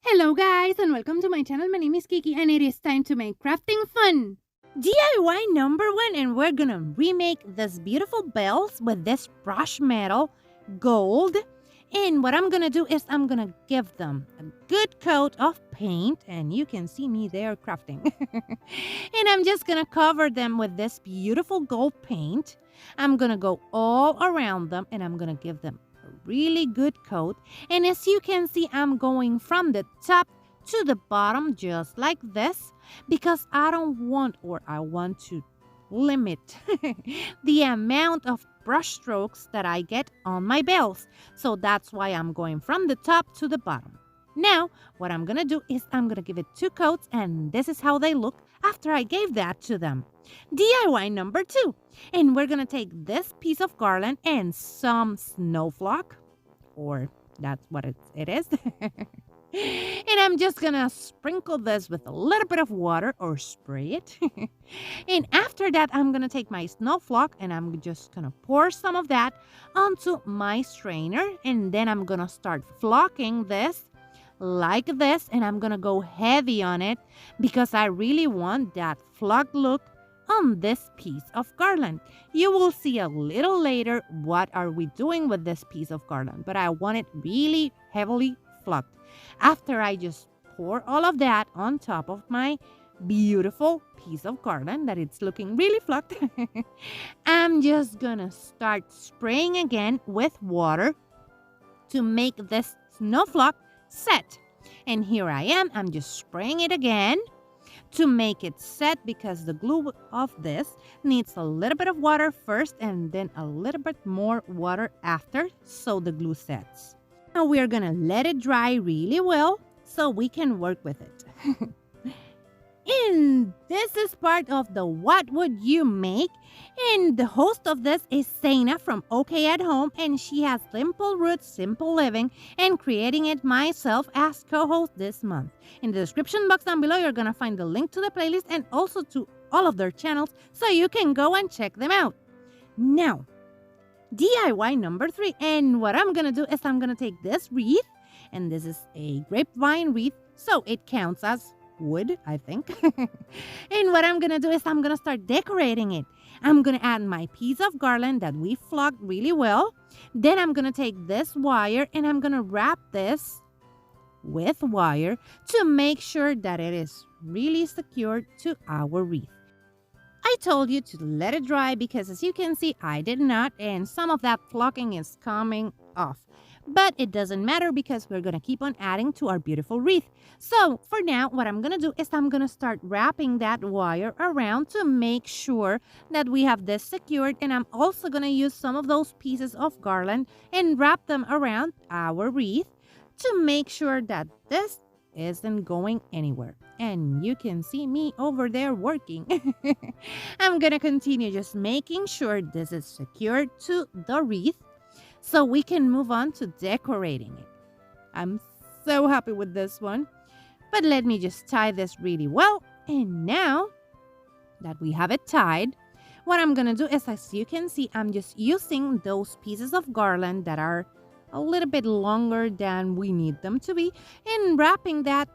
Hello guys and welcome to my channel. My name is Kiki and it is time to make crafting fun. DIY number one, and we're gonna remake this beautiful bells with this brush metal gold. And what I'm gonna do is I'm gonna give them a good coat of paint, and you can see me there crafting. And I'm just gonna cover them with this beautiful gold paint. I'm gonna go all around them and I'm gonna give them a really good coat. And as you can see, I'm going from the top to the bottom just like this because I want to limit the amount of brush strokes that I get on my bells. So that's why I'm going from the top to the bottom. Now, what I'm gonna do is I'm gonna give it two coats, and this is how they look after I gave that to them. DIY number two. And we're gonna take this piece of garland and some snowflock, or that's what it is. And I'm just gonna sprinkle this with a little bit of water or spray it. And after that, I'm gonna take my snowflock and I'm just gonna pour some of that onto my strainer. And then I'm gonna start flocking this like this. And I'm gonna go heavy on it because I really want that flocked look on this piece of garland. You will see a little later what are we doing with this piece of garland, but I want it really heavily flocked. After I just pour all of that on top of my beautiful piece of garland that it's looking really flocked, I'm just gonna start spraying again with water to make this snowflock set. And here I am, I'm just spraying it again to make it set because the glue of this needs a little bit of water first and then a little bit more water after so the glue sets. Now we're gonna let it dry really well so we can work with it. And this is part of the What Would You Make? And the host of this is Zaina from OK at Home, and she has Simple Roots, Simple Living, and creating it myself as co-host this month. In the description box down below, you're gonna find the link to the playlist and also to all of their channels so you can go and check them out. Now, DIY number three, and what I'm gonna do is I'm gonna take this wreath, and this is a grapevine wreath, so it counts as wood, I think. And what I'm gonna do is I'm gonna start decorating it. I'm gonna add my piece of garland that we flocked really well. Then I'm gonna take this wire and I'm gonna wrap this with wire to make sure that it is really secured to our wreath. I told you to let it dry because as you can see, I did not, and some of that flocking is coming off. But it doesn't matter because we're going to keep on adding to our beautiful wreath. So for now, what I'm going to do is I'm going to start wrapping that wire around to make sure that we have this secured. And I'm also going to use some of those pieces of garland and wrap them around our wreath to make sure that this isn't going anywhere. And you can see me over there working. I'm going to continue just making sure this is secured to the wreath so we can move on to decorating it. I'm so happy with this one. But let me just tie this really well. And now that we have it tied, what I'm going to do is, as you can see, I'm just using those pieces of garland that are a little bit longer than we need them to be and wrapping that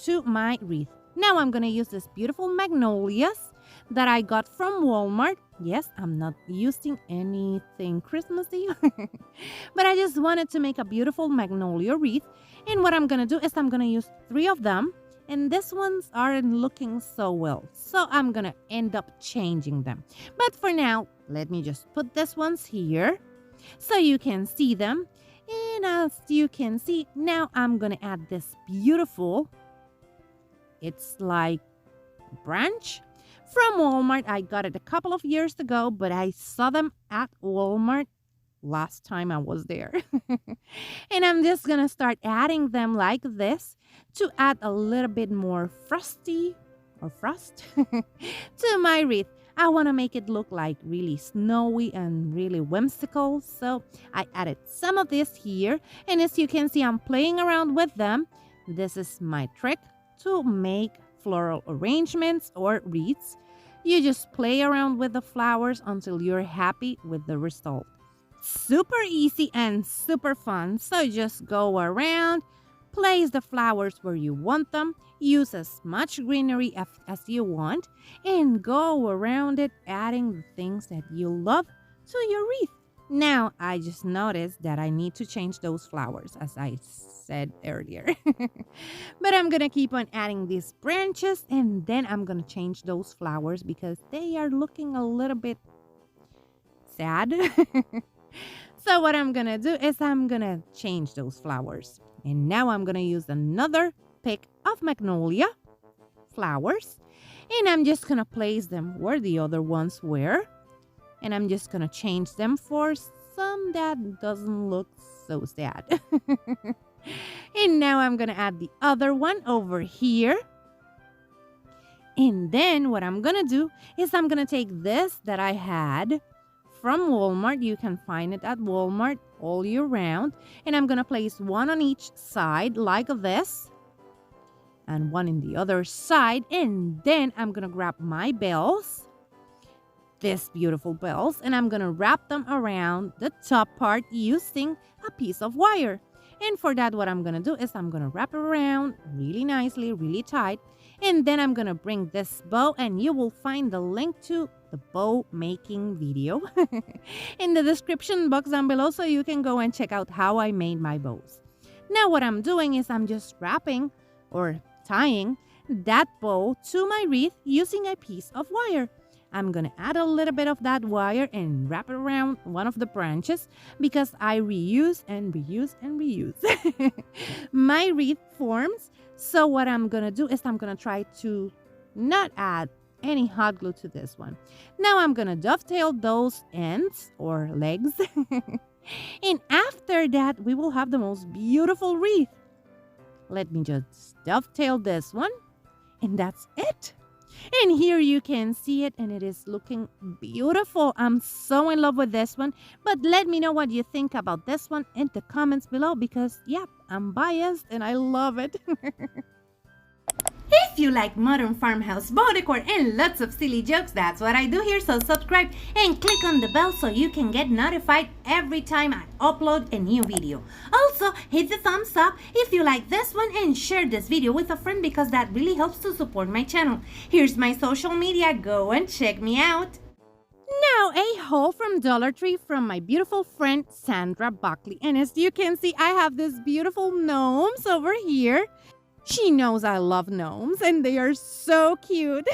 to my wreath. Now I'm going to use this beautiful magnolias that I got from Walmart. Yes, I'm not using anything Christmassy, but I just wanted to make a beautiful magnolia wreath. And what I'm going to do is I'm going to use 3 of them. And these ones aren't looking so well, so I'm going to end up changing them. But for now, let me just put these ones here so you can see them. And as you can see, now I'm going to add this beautiful, it's like branch from Walmart. I got it a couple of years ago, but I saw them at Walmart last time I was there. And I'm just going to start adding them like this to add a little bit more frosty or frost to my wreath. I want to make it look like really snowy and really whimsical. So I added some of this here. And as you can see, I'm playing around with them. This is my trick to make floral arrangements or wreaths. You just play around with the flowers until you're happy with the result. Super easy and super fun. So just go around, Place the flowers where you want them, use as much greenery as you want, and go around it adding the things that you love to your wreath. Now, I just noticed that I need to change those flowers, as I said earlier. But I'm gonna keep on adding these branches, and then I'm gonna change those flowers because they are looking a little bit sad. So what I'm gonna do is I'm gonna change those flowers. And now I'm gonna use another pick of magnolia flowers. And I'm just gonna place them where the other ones were. And I'm just gonna change them for some that doesn't look so sad. And now I'm gonna add the other one over here. And then what I'm gonna do is I'm gonna take this that I had from Walmart. You can find it at Walmart all year round. And I'm gonna place one on each side like this. And one in the other side. And then I'm gonna grab my bells. These beautiful bells. And I'm gonna wrap them around the top part using a piece of wire. And for that, what I'm gonna do is I'm gonna wrap it around really nicely, really tight. And then I'm gonna bring this bow, and you will find the link to the bow making video in the description box down below, so you can go and check out how I made my bows. Now what I'm doing is I'm just wrapping or tying that bow to my wreath using a piece of wire. I'm gonna add a little bit of that wire and wrap it around one of the branches because I reuse and reuse and reuse my wreath forms. So what I'm gonna do is I'm gonna try to not add any hot glue to this one. Now I'm gonna dovetail those ends or legs. And after that, we will have the most beautiful wreath. Let me just dovetail this one, and that's it. And here you can see it, and it is looking beautiful. I'm so in love with this one. But let me know what you think about this one in the comments below because, yeah, I'm biased and I love it. If you like modern farmhouse bow decor and lots of silly jokes, that's what I do here, so subscribe and click on the bell so you can get notified every time I upload a new video. Also, hit the thumbs up if you like this one and share this video with a friend because that really helps to support my channel. Here's my social media, go and check me out. Now, a haul from Dollar Tree from my beautiful friend Sandra Buckley. And as you can see, I have these beautiful gnomes over here. She knows I love gnomes and they are so cute.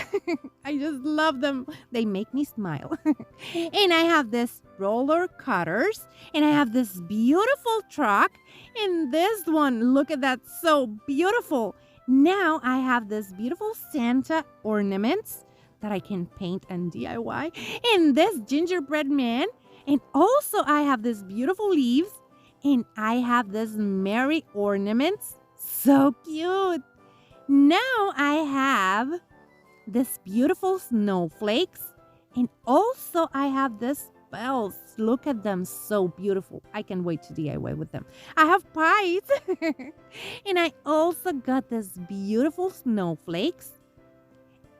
I just love them. They make me smile. And I have this roller cutters and I have this beautiful truck and this one, look at that, so beautiful. Now I have this beautiful Santa ornaments that I can paint and DIY and this gingerbread man. And also I have this beautiful leaves and I have this Mary ornaments. So cute. Now I have this beautiful snowflakes and also I have this bells. Look at them, so beautiful. I can't wait to DIY with them. I have pies. And I also got this beautiful snowflakes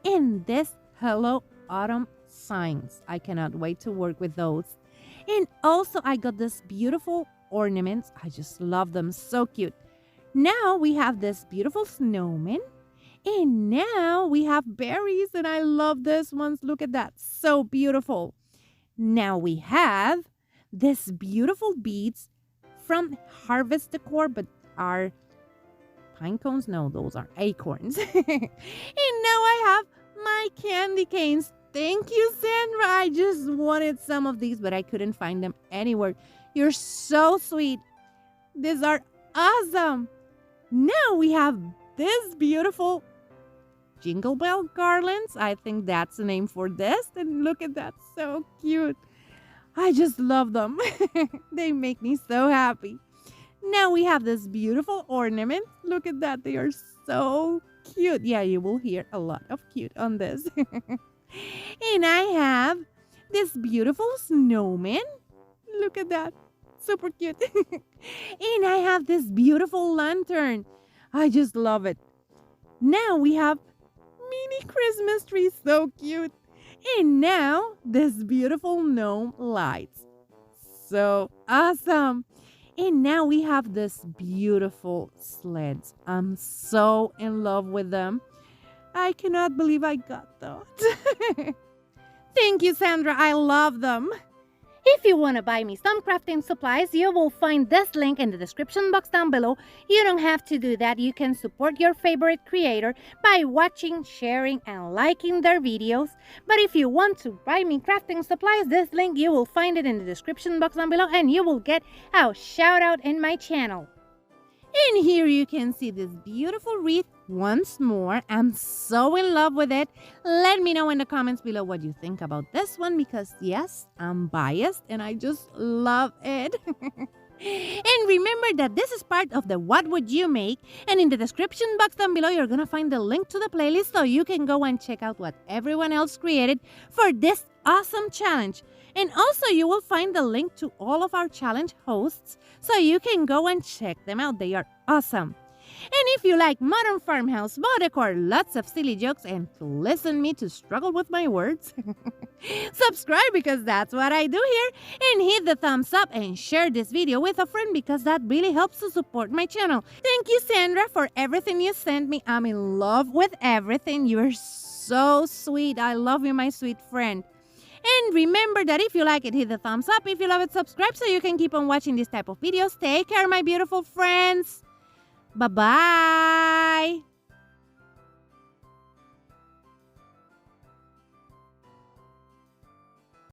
and this Hello Autumn signs. I cannot wait to work with those. And also I got this beautiful ornaments. I just love them, so cute. Now we have this beautiful snowman. And now we have berries. And I love this ones. Look at that. So beautiful. Now we have this beautiful beads from Harvest Decor. But are pine cones? No, those are acorns. And now I have my candy canes. Thank you, Sandra. I just wanted some of these, but I couldn't find them anywhere. You're so sweet. These are awesome. Now we have this beautiful jingle bell garlands. I think that's the name for this. And look at that, so cute. I just love them. They make me so happy. Now we have this beautiful ornament. Look at that, they are so cute. Yeah, you will hear a lot of cute on this. And I have this beautiful snowman. Look at that. Super cute. And I have this beautiful lantern. I just love it. Now we have mini Christmas tree. So cute. And now this beautiful gnome lights. So awesome. And now we have this beautiful sleds. I'm so in love with them. I cannot believe I got that. Thank you, Sandra. I love them. If you want to buy me some crafting supplies, you will find this link in the description box down below. You don't have to do that. You can support your favorite creator by watching, sharing, and liking their videos. But if you want to buy me crafting supplies, this link, you will find it in the description box down below, and you will get a shout out in my channel. And here you can see this beautiful wreath once more. I'm so in love with it. Let me know in the comments below what you think about this one, because yes, I'm biased and I just love it. And remember that this is part of the What Would You Make? And in the description box down below, you're going to find the link to the playlist so you can go and check out what everyone else created for this awesome challenge. And also, you will find the link to all of our challenge hosts so you can go and check them out. They are awesome. And if you like modern farmhouse, boho decor, lots of silly jokes, and to listen me to struggle with my words, subscribe because that's what I do here. And hit the thumbs up and share this video with a friend because that really helps to support my channel. Thank you, Sandra, for everything you sent me. I'm in love with everything. You're so sweet. I love you, my sweet friend. And remember that if you like it, hit the thumbs up. If you love it, subscribe so you can keep on watching this type of videos. Take care, my beautiful friends. Bye-bye.